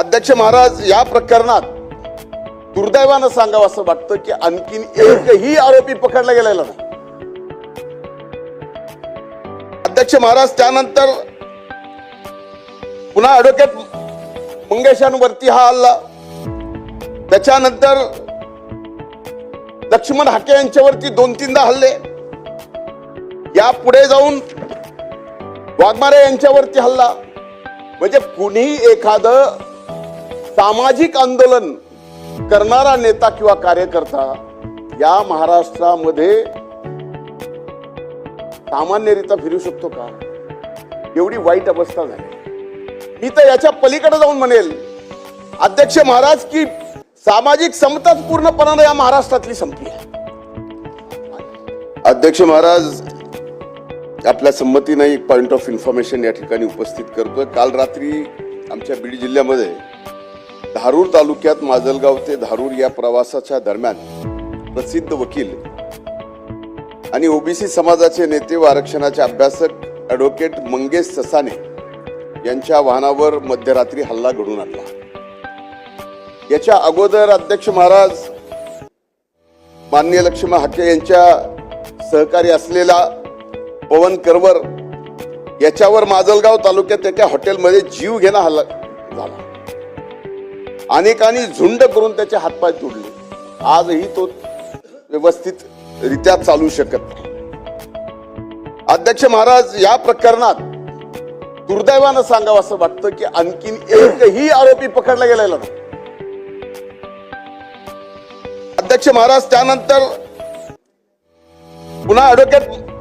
अध्यक्ष महाराज, या प्रकरणात दुर्दैवानं सांगावं असं वाटतं की आणखीन एकही आरोपी पकडला गेलेला नाही. अध्यक्ष महाराज, त्यानंतर पुन्हा ऍडव्होकेट मंगेशांवरती हा हल्ला, त्याच्यानंतर लक्ष्मण हाके यांच्यावरती 2-3दा हल्ले, या पुढे जाऊन वाघमारे यांच्यावरती हल्ला. म्हणजे कुणीही एखादं सामाजिक आंदोलन करणारा नेता किंवा कार्यकर्ता या महाराष्ट्रामध्ये सामान्यरित्या फिरू शकतो का? एवढी वाईट अवस्था झाली. मी तर याच्या पलीकडे जाऊन म्हणेल, अध्यक्ष महाराज, की सामाजिक समताच पूर्णपणाने या महाराष्ट्रातली संपली आहे. अध्यक्ष महाराज, आपल्या संमतीने एक पॉइंट ऑफ इन्फॉर्मेशन या ठिकाणी उपस्थित करतोय. काल रात्री आमच्या बीड जिल्ह्यामध्ये धारूर तालुक्यात माजलगाव ते धारूर या प्रवासाच्या दरम्यान प्रसिद्ध वकील आणि ओबीसी समाजाचे नेते व आरक्षणाचे अभ्यासक ऍडव्होकेट मंगेश ससाने यांच्या वाहनावर मध्यरात्री हल्ला घडून आणला. याच्या अगोदर अध्यक्ष महाराज, माननीय लक्ष्मण हाके यांच्या सहकारी असलेला पवन करवर याच्यावर माजलगाव तालुक्यात एका हॉटेलमध्ये जीव घेणा हल्ला झाला. अनेकांनी झुंड करून त्याचे हातपाय तोडले. आजही तो व्यवस्थित रित्या चालू शकत नाही. अध्यक्ष महाराज, या प्रकरणात दुर्दैवानं सांगावं असं वाटतं की आणखीन एकही आरोपी पकडला गेलेला नाही. अध्यक्ष महाराज, त्यानंतर पुन्हा ऍडव्होकेट